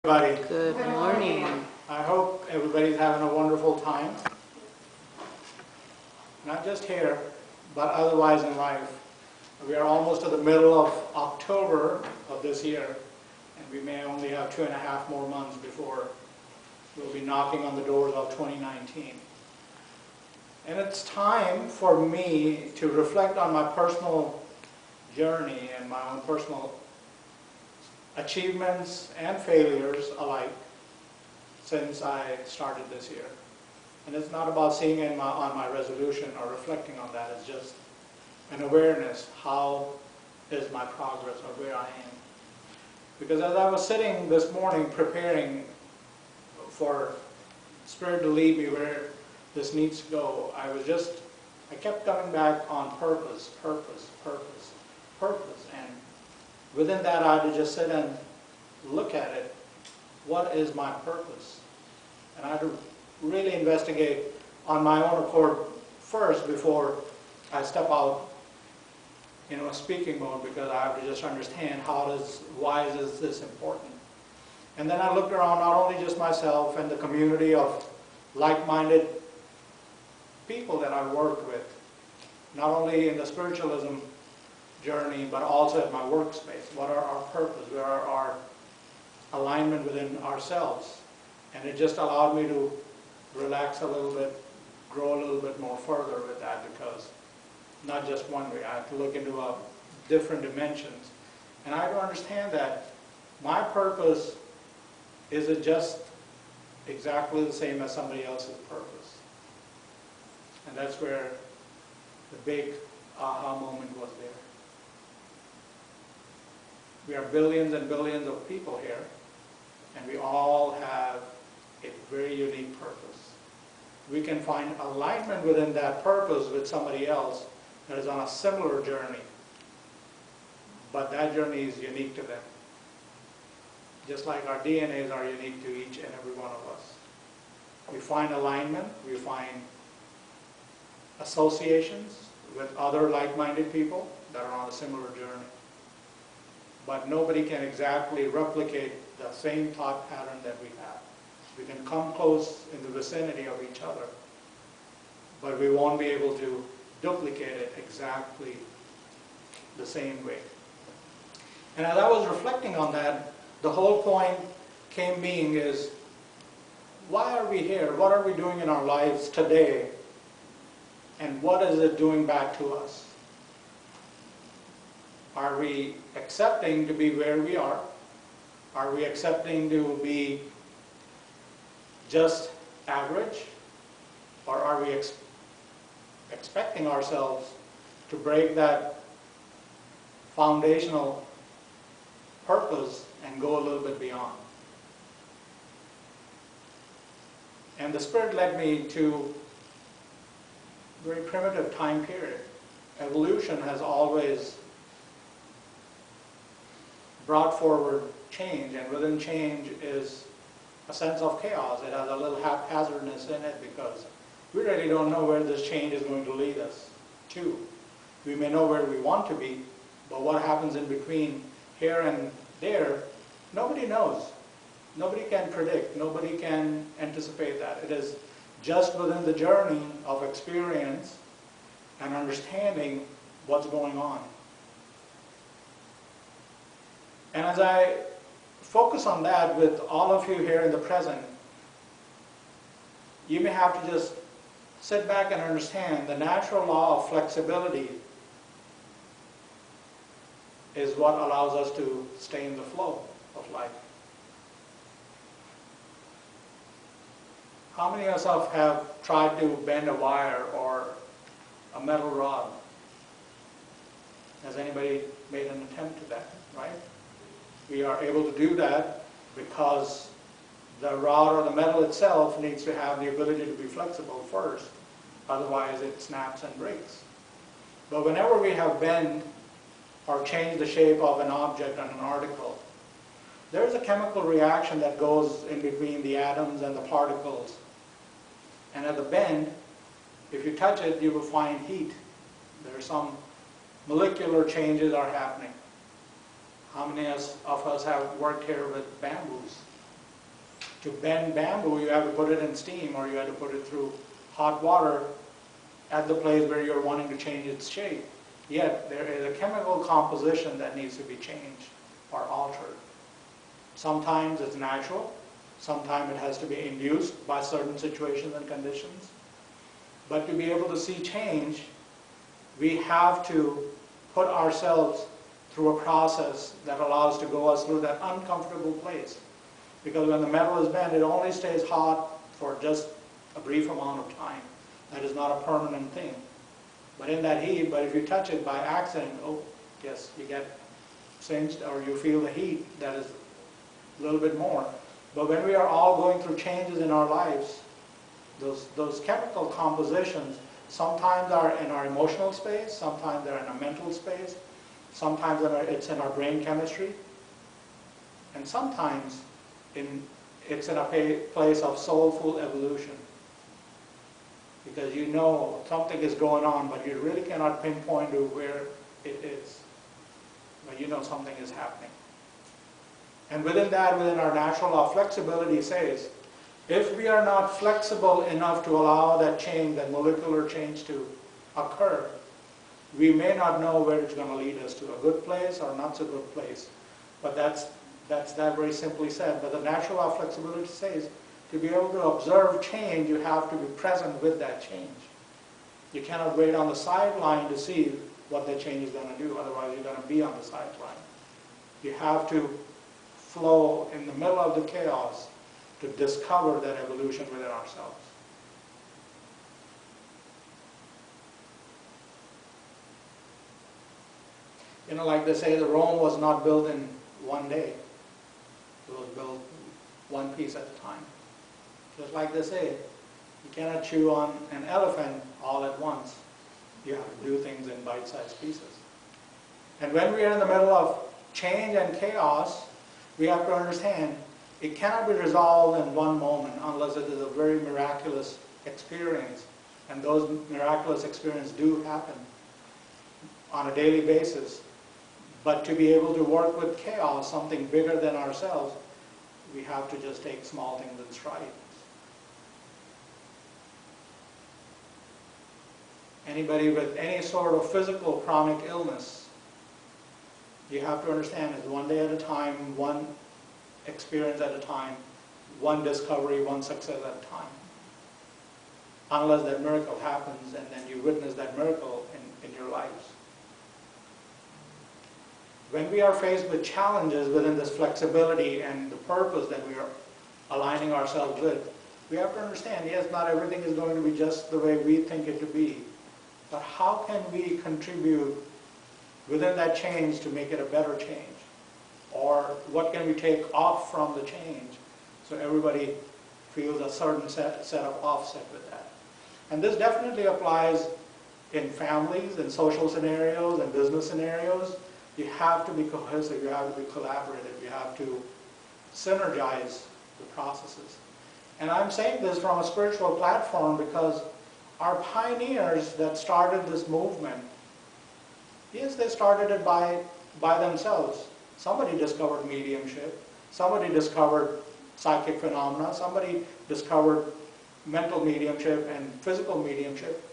Everybody. Good morning. I hope everybody's having a wonderful time. Not just here, but otherwise in life. We are almost to the middle of October of this year, and we may only have 2.5 more months before we'll be knocking on the doors of 2019. And it's time for me to reflect on my personal journey and my own personal achievements and failures alike since I started this year. And it's not about seeing it on my resolution or reflecting on that. It's just an awareness. How is my progress or where I am? Because as I was sitting this morning preparing for Spirit to lead me where this needs to go, I kept coming back on purpose. And within that, I had to just sit and look at it. What is my purpose? And I had to really investigate on my own accord first before I step out in a speaking mode, because I have to just understand why is this important. And then I looked around, not only just myself and the community of like-minded people that I worked with, not only in the spiritualism journey, but also at my workspace. What are our purpose? Where are our alignment within ourselves? And it just allowed me to relax a little bit, grow a little bit more further with that, because not just one way. I have to look into different dimensions. And I have to understand that my purpose isn't just exactly the same as somebody else's purpose. And that's where the big aha moment was there. We are billions and billions of people here, and we all have a very unique purpose. We can find alignment within that purpose with somebody else that is on a similar journey, but that journey is unique to them. Just like our DNAs are unique to each and every one of us. We find alignment, we find associations with other like-minded people that are on a similar journey. But nobody can exactly replicate the same thought pattern that we have. We can come close in the vicinity of each other, but we won't be able to duplicate it exactly the same way. And as I was reflecting on that, the whole point came being is, why are we here? What are we doing in our lives today? And what is it doing back to us? Are we accepting to be where we are? Are we accepting to be just average? Or are we expecting ourselves to break that foundational purpose and go a little bit beyond? And the Spirit led me to a very primitive time period. Evolution has always brought forward change, and within change is a sense of chaos. It has a little haphazardness in it, because we really don't know where this change is going to lead us to. We may know where we want to be, but what happens in between here and there, nobody knows. Nobody can predict. Nobody can anticipate that. It is just within the journey of experience and understanding what's going on. And as I focus on that with all of you here in the present, you may have to just sit back and understand the natural law of flexibility is what allows us to stay in the flow of life. How many of us have tried to bend a wire or a metal rod? Has anybody made an attempt to that, right? We are able to do that because the rod or the metal itself needs to have the ability to be flexible first. Otherwise it snaps and breaks. But whenever we have bent or changed the shape of an object on an article, there is a chemical reaction that goes in between the atoms and the particles. And at the bend, if you touch it, you will find heat. There are some molecular changes are happening. How many of us have worked here with bamboos? To bend bamboo, you have to put it in steam, or you have to put it through hot water at the place where you're wanting to change its shape. Yet there is a chemical composition that needs to be changed or altered. Sometimes it's natural, sometimes it has to be induced by certain situations and conditions. But to be able to see change, we have to put ourselves through a process that allows to go us through that uncomfortable place. Because when the metal is bent, it only stays hot for just a brief amount of time. That is not a permanent thing. But in that heat, but if you touch it by accident, oh yes, you get singed, or you feel the heat that is a little bit more. But when we are all going through changes in our lives, those chemical compositions sometimes are in our emotional space, sometimes they're in a mental space, sometimes it's in our brain chemistry, and sometimes it's in a place of soulful evolution. Because you know something is going on, but you really cannot pinpoint to where it is. But you know something is happening. And within that, within our natural law, flexibility says, if we are not flexible enough to allow that change, that molecular change to occur, we may not know where it's going to lead us to, a good place or not so good place. But that's that very simply said. But the natural law of flexibility says, to be able to observe change, you have to be present with that change. You cannot wait on the sideline to see what the change is going to do, otherwise you're going to be on the sideline. You have to flow in the middle of the chaos to discover that evolution within ourselves. You know, like they say, the Rome was not built in one day. It was built one piece at a time. Just like they say, you cannot chew on an elephant all at once. You have to do things in bite-sized pieces. And when we are in the middle of change and chaos, we have to understand it cannot be resolved in one moment unless it is a very miraculous experience. And those miraculous experiences do happen on a daily basis. But to be able to work with chaos, something bigger than ourselves, we have to just take small things in stride. Anybody with any sort of physical chronic illness, you have to understand it's one day at a time, one experience at a time, one discovery, one success at a time. Unless that miracle happens and then you witness that miracle in your lives. When we are faced with challenges within this flexibility and the purpose that we are aligning ourselves with, we have to understand, yes, not everything is going to be just the way we think it to be. But how can we contribute within that change to make it a better change? Or what can we take off from the change so everybody feels a certain set of offset with that? And this definitely applies in families, in social scenarios, and business scenarios. You have to be cohesive, you have to be collaborative, you have to synergize the processes. And I'm saying this from a spiritual platform because our pioneers that started this movement, yes, they started it by themselves. Somebody discovered mediumship, somebody discovered psychic phenomena, somebody discovered mental mediumship and physical mediumship.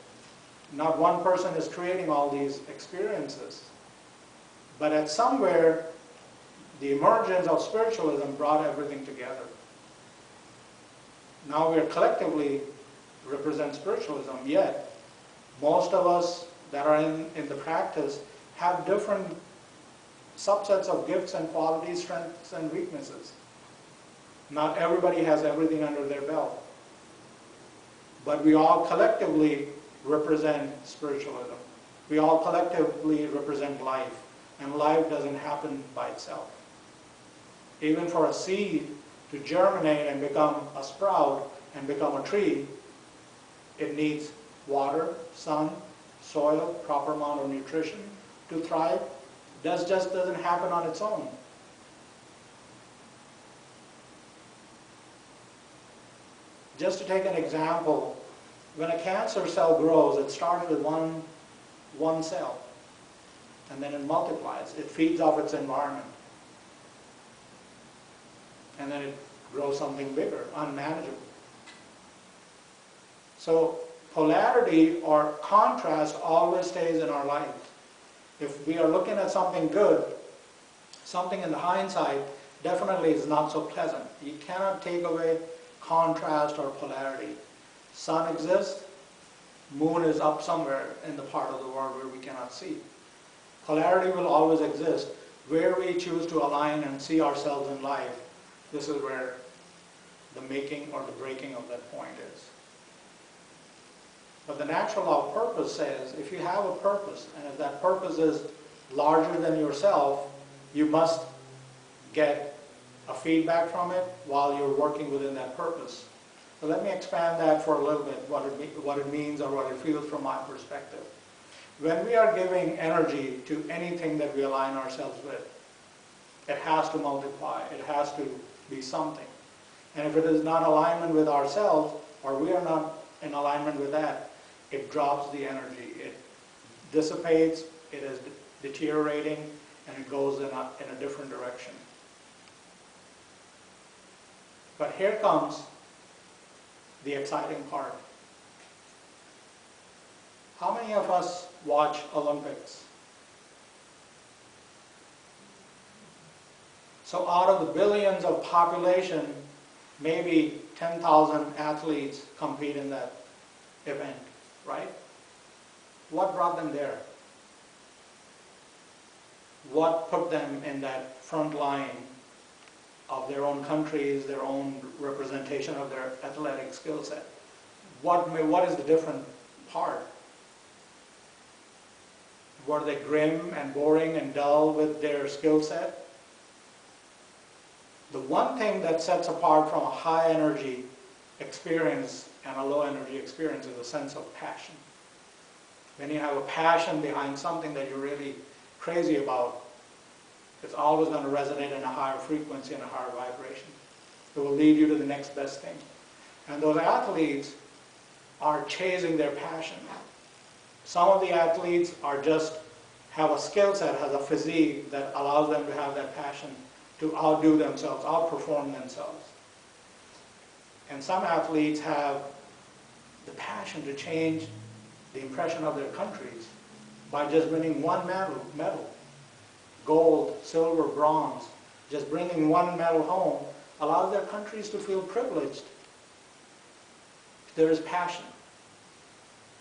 Not one person is creating all these experiences. But at somewhere, the emergence of spiritualism brought everything together. Now we are collectively represent spiritualism, yet most of us that are in the practice have different subsets of gifts and qualities, strengths and weaknesses. Not everybody has everything under their belt. But we all collectively represent spiritualism. We all collectively represent life. And life doesn't happen by itself. Even for a seed to germinate and become a sprout and become a tree, it needs water, sun, soil, proper amount of nutrition to thrive. That just doesn't happen on its own. Just to take an example, when a cancer cell grows, it starts with one cell. And then it multiplies. It feeds off its environment. And then it grow something bigger, unmanageable. So polarity or contrast always stays in our life. If we are looking at something good, something in the hindsight definitely is not so pleasant. You cannot take away contrast or polarity. Sun exists, moon is up somewhere in the part of the world where we cannot see. Polarity will always exist. Where we choose to align and see ourselves in life, this is where the making or the breaking of that point is. But the natural law of purpose says if you have a purpose, and if that purpose is larger than yourself, you must get a feedback from it while you're working within that purpose. So let me expand that for a little bit, what it means or what it feels from my perspective. When we are giving energy to anything that we align ourselves with, it has to multiply, it has to be something. And if it is not alignment with ourselves, or we are not in alignment with that, it drops the energy, it dissipates, it is deteriorating, and it goes in a different direction. But here comes the exciting part. How many of us watch Olympics? So out of the billions of population, maybe 10,000 athletes compete in that event, right? What brought them there? What put them in that front line of their own countries, their own representation of their athletic skill set? What is the different part? Were they grim and boring and dull with their skill set? The one thing that sets apart from a high energy experience and a low energy experience is a sense of passion. When you have a passion behind something that you're really crazy about, it's always going to resonate in a higher frequency and a higher vibration. It will lead you to the next best thing. And those athletes are chasing their passion. Some of the athletes are just have a skill set, has a physique that allows them to have that passion to outdo themselves, outperform themselves. And some athletes have the passion to change the impression of their countries by just winning one medal. Gold, silver, bronze. Just bringing one medal home allows their countries to feel privileged. There is passion.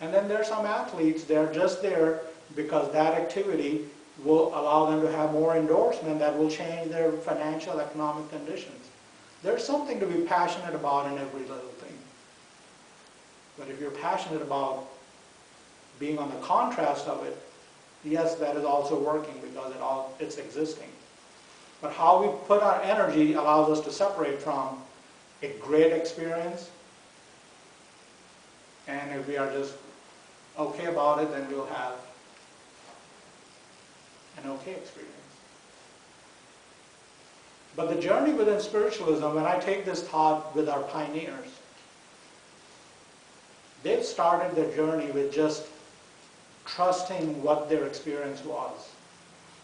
And then there are some athletes, they're just there because that activity will allow them to have more endorsement that will change their financial, economic conditions. There's something to be passionate about in every little thing. But if you're passionate about being on the contrast of it, yes, that is also working because it's existing. But how we put our energy allows us to separate from a great experience, and if we are just okay about it, then we'll have an okay experience. But the journey within spiritualism, when I take this thought with our pioneers, they've started their journey with just trusting what their experience was.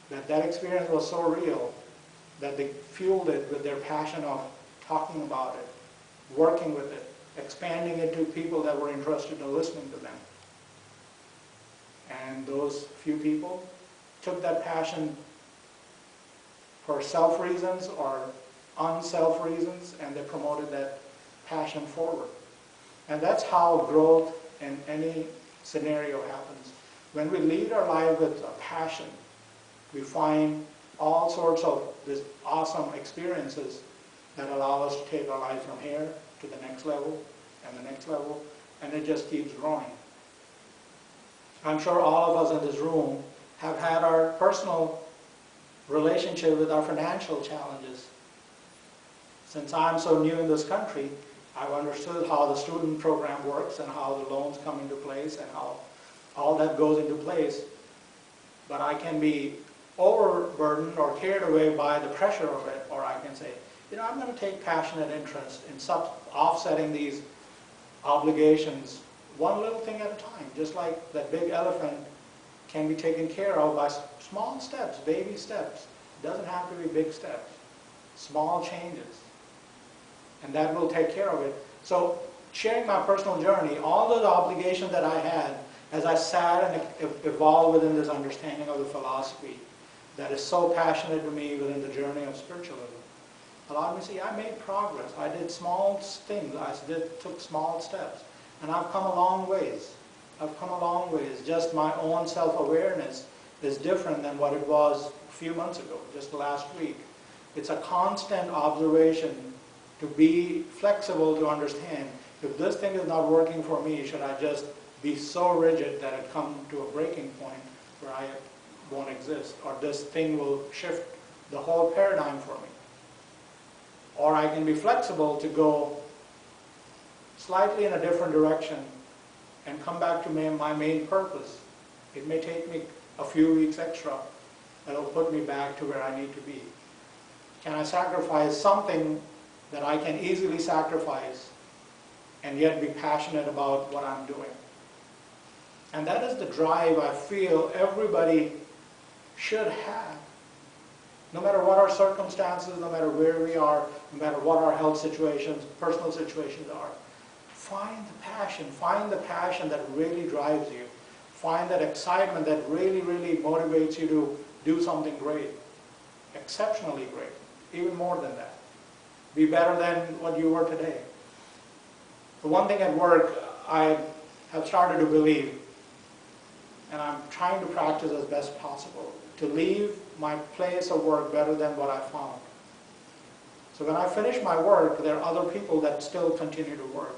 That experience was so real that they fueled it with their passion of talking about it, working with it, expanding it to people that were interested in listening to them. And those few people took that passion for self reasons or unself reasons, and they promoted that passion forward. And that's how growth in any scenario happens. When we lead our life with a passion, we find all sorts of these awesome experiences that allow us to take our life from here to the next level and the next level, and it just keeps growing. I'm sure all of us in this room have had our personal relationship with our financial challenges. Since I'm so new in this country, I've understood how the student program works and how the loans come into place and how all that goes into place. But I can be overburdened or carried away by the pressure of it, or I can say, I'm going to take passionate interest in offsetting these obligations one little thing at a time, just like that big elephant can be taken care of by small steps, baby steps. It doesn't have to be big steps, small changes. and that will take care of it. So sharing my personal journey, all those obligations that I had as I sat and evolved within this understanding of the philosophy that is so passionate to me within the journey of spiritualism, allowed me to see I made progress. I did small things. Took small steps. And I've come a long ways. I've come a long ways. Just my own self-awareness is different than what it was a few months ago, just last week. It's a constant observation to be flexible, to understand if this thing is not working for me, should I just be so rigid that it comes to a breaking point where I won't exist, or this thing will shift the whole paradigm for me. Or I can be flexible to go slightly in a different direction and come back to my main purpose. It may take me a few weeks extra, but it'll put me back to where I need to be. Can I sacrifice something that I can easily sacrifice and yet be passionate about what I'm doing? And that is the drive I feel everybody should have. No matter what our circumstances, no matter where we are, no matter what our health situations, personal situations are, find the passion that really drives you. Find that excitement that really, really motivates you to do something great, exceptionally great, even more than that. Be better than what you were today. The one thing at work I have started to believe, and I'm trying to practice as best possible, to leave my place of work better than what I found. So when I finish my work, there are other people that still continue to work.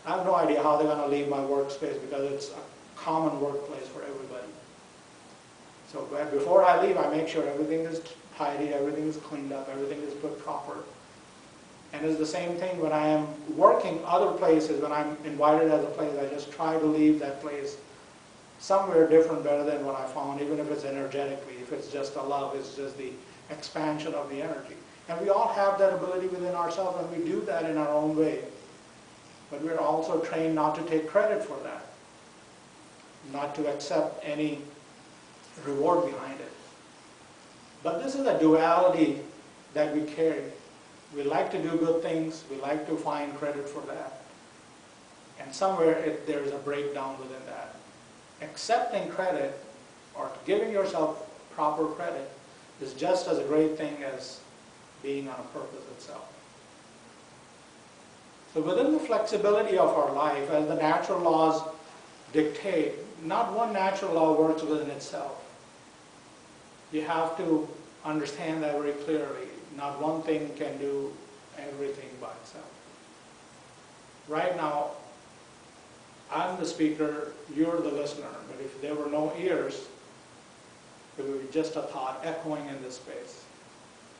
I have no idea how they're going to leave my workspace because it's a common workplace for everybody. So before I leave, I make sure everything is tidy, everything is cleaned up, everything is put proper. And it's the same thing when I am working other places, when I'm invited as a place, I just try to leave that place somewhere different, better than what I found, even if it's energetically, if it's just a love, it's just the expansion of the energy. And we all have that ability within ourselves, and we do that in our own way. But we're also trained not to take credit for that, not to accept any reward behind it. But this is a duality that we carry. We like to do good things, we like to find credit for that. And somewhere there is a breakdown within that. Accepting credit or giving yourself proper credit is just as a great thing as being on a purpose itself. So within the flexibility of our life, as the natural laws dictate, not one natural law works within itself. You have to understand that very clearly. Not one thing can do everything by itself. Right now, I'm the speaker, you're the listener, but if there were no ears, it would be just a thought echoing in this space.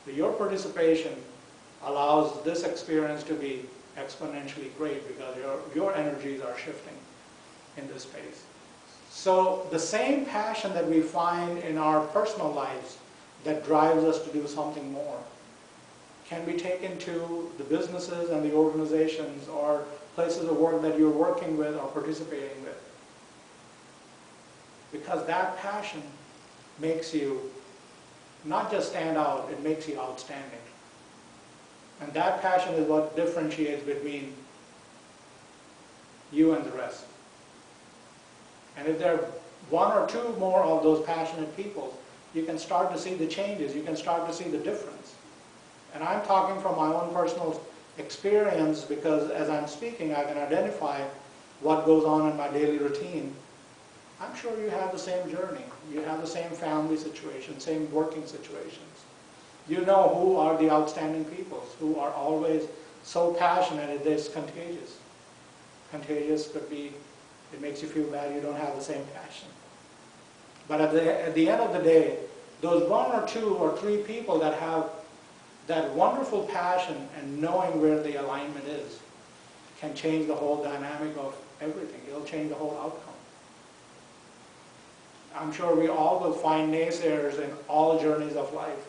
So your participation allows this experience to be exponentially great because your energies are shifting in this space. So the same passion that we find in our personal lives that drives us to do something more can be taken to the businesses and the organizations or places of work that you're working with or participating with. Because that passion makes you not just stand out, it makes you outstanding. And that passion is what differentiates between you and the rest. And if there are one or two more of those passionate people, you can start to see the changes, you can start to see the difference. And I'm talking from my own personal experience because as I'm speaking, I can identify what goes on in my daily routine. I'm sure you have the same journey. You have the same family situation, same working situations. You know who are the outstanding peoples, who are always so passionate it is contagious. Contagious could be, it makes you feel bad you don't have the same passion. But at the end of the day, those one or two or three people that have that wonderful passion and knowing where the alignment is can change the whole dynamic of everything. It'll change the whole outcome. I'm sure we all will find naysayers in all journeys of life.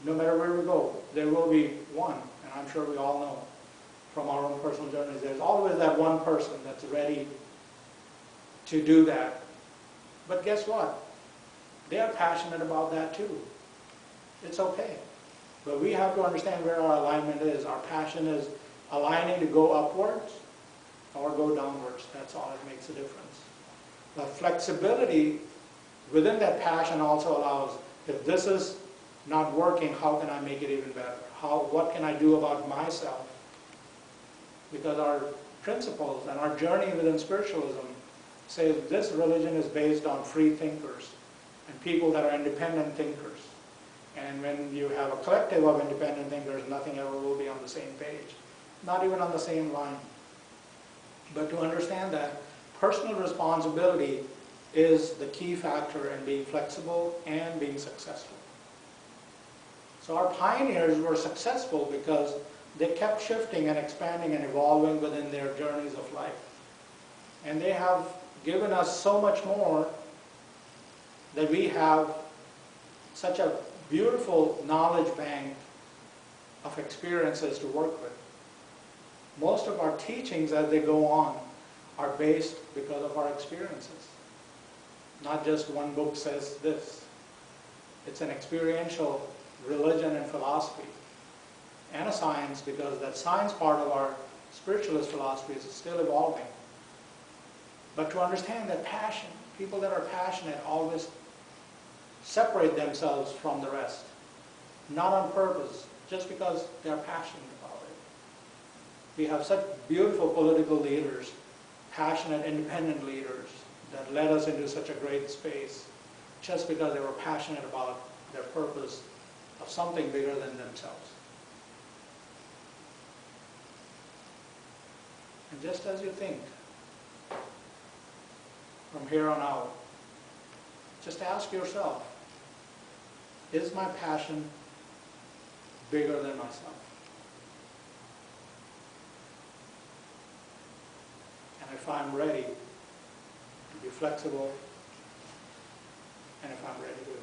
No matter where we go, there will be one, and I'm sure we all know from our own personal journeys, there's always that one person that's ready to do that. But guess what? They are passionate about that too. It's okay. But we have to understand where our alignment is. Our passion is aligning to go upwards or go downwards. That's all it makes a difference. But flexibility within that passion also allows, if this is not working, how can I make it even better? What can I do about myself? Because our principles and our journey within spiritualism says this religion is based on free thinkers and people that are independent thinkers. And when you have a collective of independent thinkers, nothing ever will be on the same page, not even on the same line. But to understand that personal responsibility is the key factor in being flexible and being successful. So our pioneers were successful because they kept shifting and expanding and evolving within their journeys of life. And they have given us so much more that we have such a beautiful knowledge bank of experiences to work with. Most of our teachings as they go on are based because of our experiences. Not just one book says this. It's an experiential religion and philosophy, and a science, because that science part of our spiritualist philosophy is still evolving. But to understand that passion, people that are passionate always separate themselves from the rest, not on purpose, just because they're passionate about it. We have such beautiful political leaders, passionate independent leaders that led us into such a great space just because they were passionate about their purpose of something bigger than themselves. And just as you think, from here on out, just ask yourself, is my passion bigger than myself? And if I'm ready to be flexible, and if I'm ready to